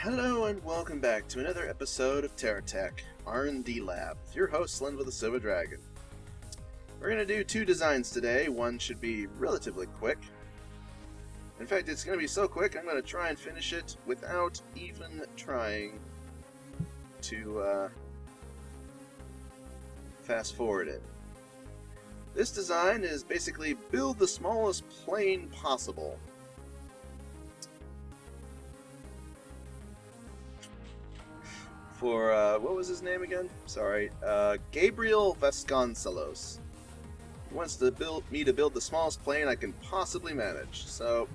Hello and welcome back to another episode of TerraTech R&D Lab with your host Slen with the Silver Dragon. We're going to do two designs today. One should be relatively quick. In fact, it's going to be so quick I'm going to try and finish it without even trying to fast forward it. This design is basically build the smallest plane possible. For, what was his name again? Sorry. Gabriel Vasconcelos. He wants to build the smallest plane I can possibly manage. So,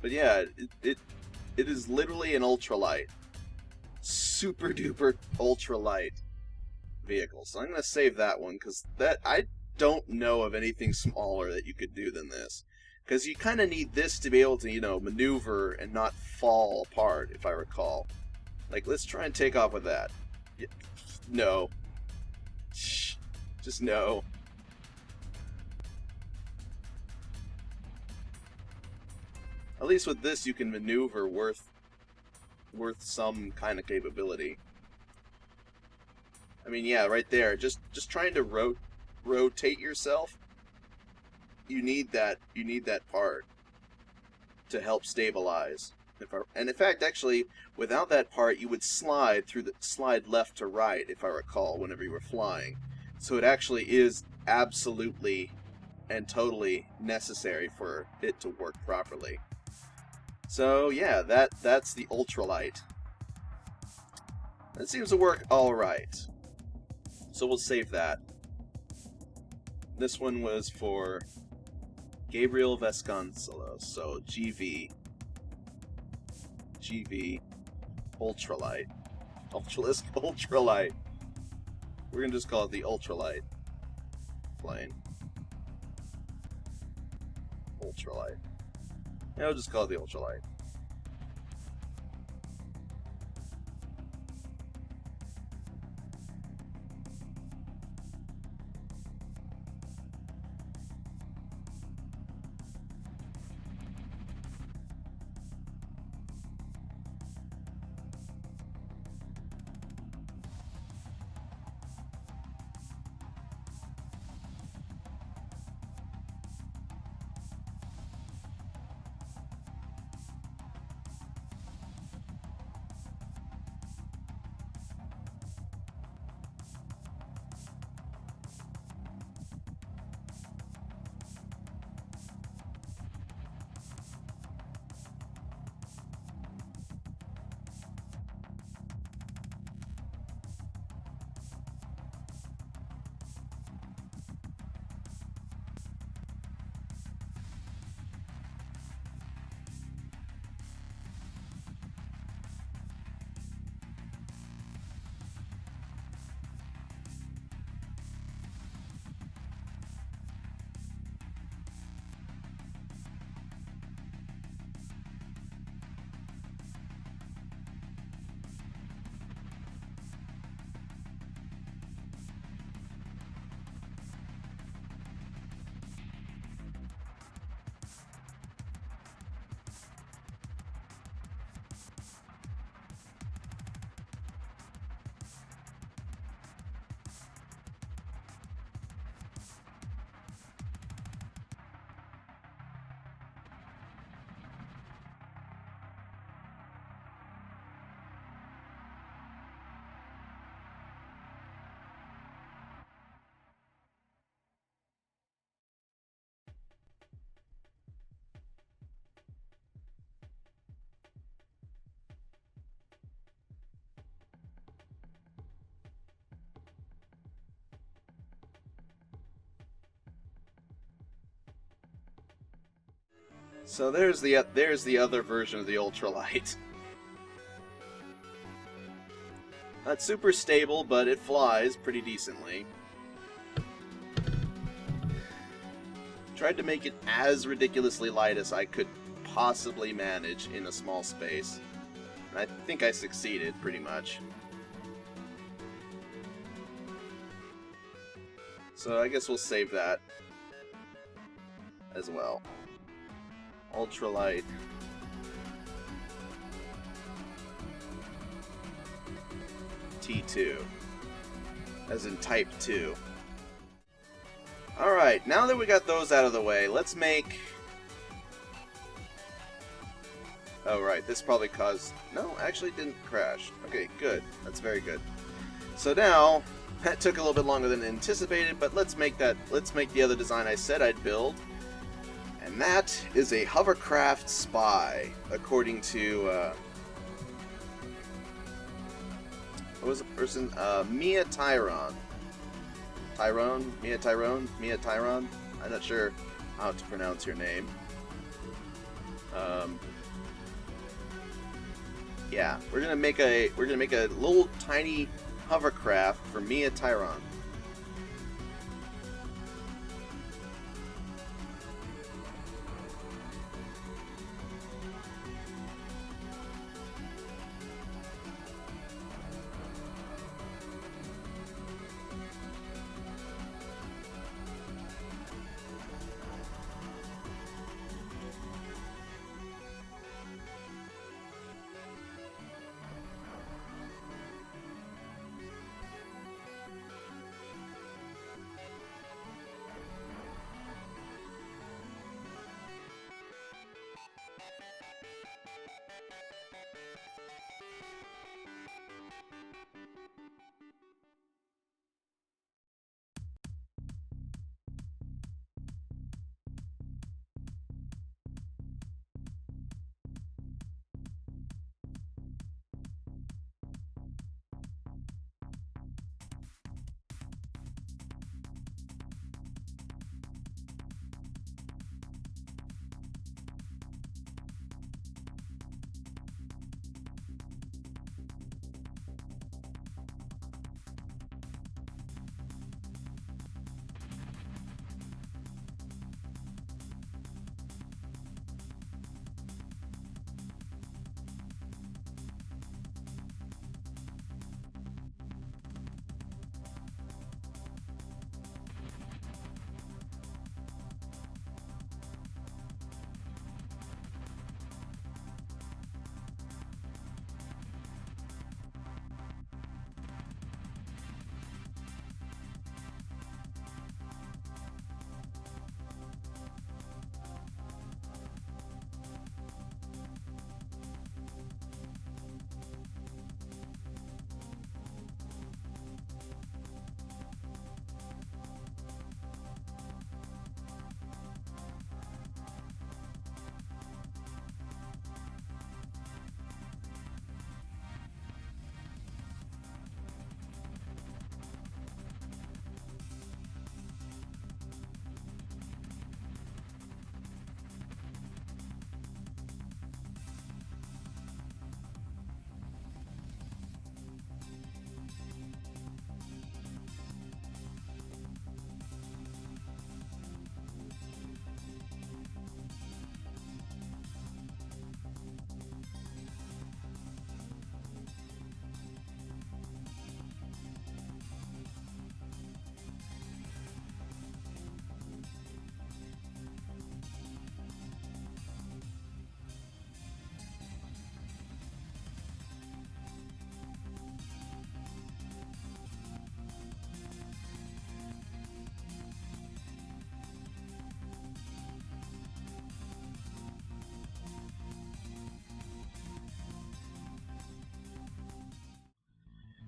but yeah, it is literally an ultralight. Super duper ultralight vehicle. So I'm going to save that one, because I don't know of anything smaller that you could do than this. Because you kind of need this to be able to, maneuver and not fall apart, if I recall. Like, let's try and take off with that. No. Just no. At least with this, you can maneuver worth some kind of capability. I mean, yeah, right there. Just trying to rotate yourself. You need that part. to help stabilize. And in fact, actually, without that part, you would slide left to right, if I recall, whenever you were flying. So it actually is absolutely and totally necessary for it to work properly. So yeah, that's the Ultralight. That seems to work all right. So we'll save that. This one was for Gabriel Vasconcelos, so GV Ultralight. Ultralight. We're gonna just call it the Ultralight plane. Ultralight. Yeah, we'll just call it the Ultralight. So there's the other version of the Ultralight. Not super stable, but it flies pretty decently. Tried to make it as ridiculously light as I could possibly manage in a small space. And I think I succeeded, pretty much. So I guess we'll save that as well. Ultralight. T2. As in Type 2. Alright, now that we got those out of the way, let's make... Oh, right, this probably caused... No, actually didn't crash. Okay, good. That's very good. So now, that took a little bit longer than anticipated, but let's make the other design I said I'd build. And that is a hovercraft spy, according to, what was the person? Mia Tyron. Mia Tyron? I'm not sure how to pronounce your name. Yeah, we're gonna make a little tiny hovercraft for Mia Tyron.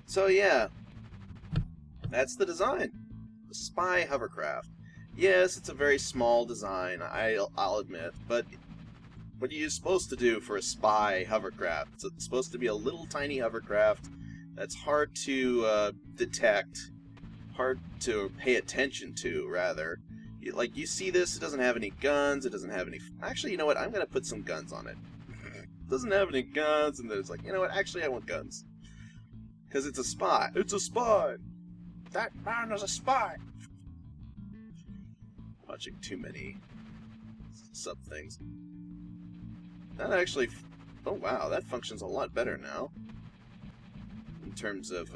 So yeah, that's the design. The Spy hovercraft. Yes, it's a very small design, I'll admit, but what are you supposed to do for a spy hovercraft? It's supposed to be a little tiny hovercraft that's hard to detect, hard to pay attention to, rather. Like, you see this, it doesn't have any guns, it doesn't have any... Actually, you know what, I'm going to put some guns on it. It doesn't have any guns, and then it's like, you know what, actually I want guns. Because it's a spy. It's a spy! That man is a spy! Watching too many sub-things. That actually... Oh wow, that functions a lot better now. In terms of,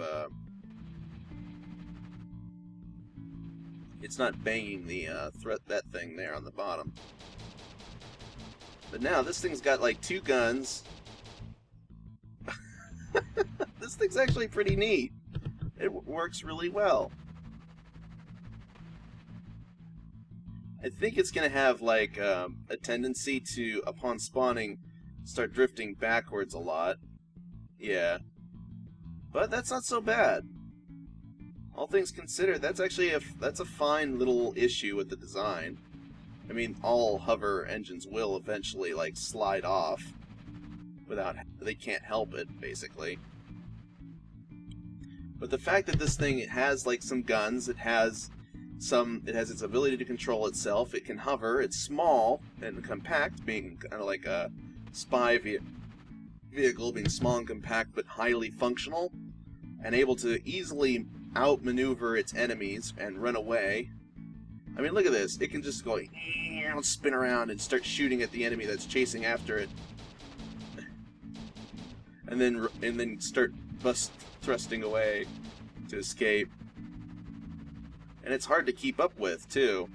it's not banging the, that thing there on the bottom. But now, this thing's got, like, 2 guns. This thing's actually pretty neat. It works really well. I think it's going to have, like, a tendency to, upon spawning, start drifting backwards a lot. Yeah. But that's not so bad. All things considered, that's actually that's a fine little issue with the design. I mean, all hover engines will eventually, like, slide off without... They can't help it, basically. But the fact that this thing has, like, some guns, it has its ability to control itself, it can hover, it's small and compact, being kind of like a spy vehicle, being small and compact but highly functional, and able to easily outmaneuver its enemies and run away. I mean, look at this. It can just go, spin around and start shooting at the enemy that's chasing after it. And then start thrusting away to escape. And it's hard to keep up with, too.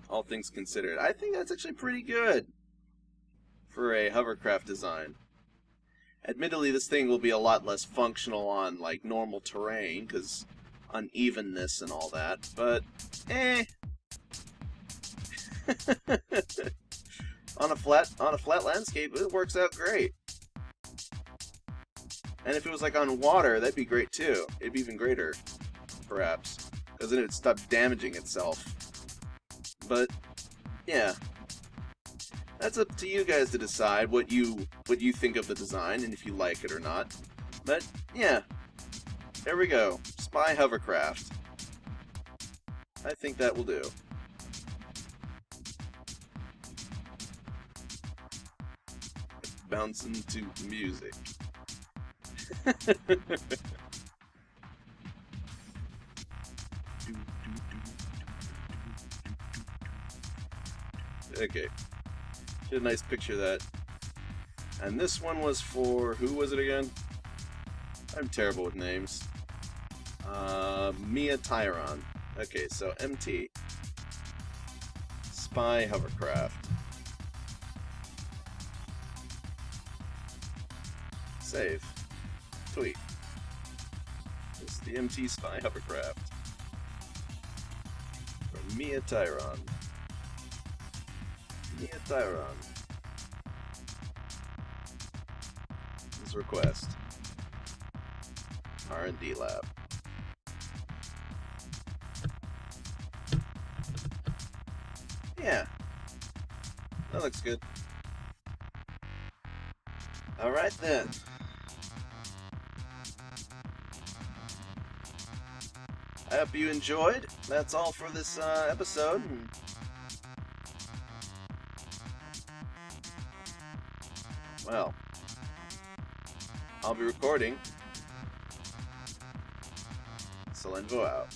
All things considered. I think that's actually pretty good for a hovercraft design. Admittedly, this thing will be a lot less functional on, like, normal terrain, because unevenness and all that, but, on a flat landscape, it works out great. And if it was, like, on water, that'd be great, too. It'd be even greater, perhaps, because then it would stop damaging itself. But, yeah. That's up to you guys to decide what you think of the design and if you like it or not. But yeah, there we go. Spy hovercraft. I think that will do. Bouncing to music. Okay. Get a nice picture of that. And this one was for... Who was it again? I'm terrible with names. Mia Tyron. Okay, so MT. Spy hovercraft. Save. Tweet. This is the MT Spy hovercraft. From Mia Tyron. Mia Tyron. His request. R&D lab. Yeah. That looks good. Alright then. I hope you enjoyed. That's all for this episode. Well, I'll be recording. Salenvo out.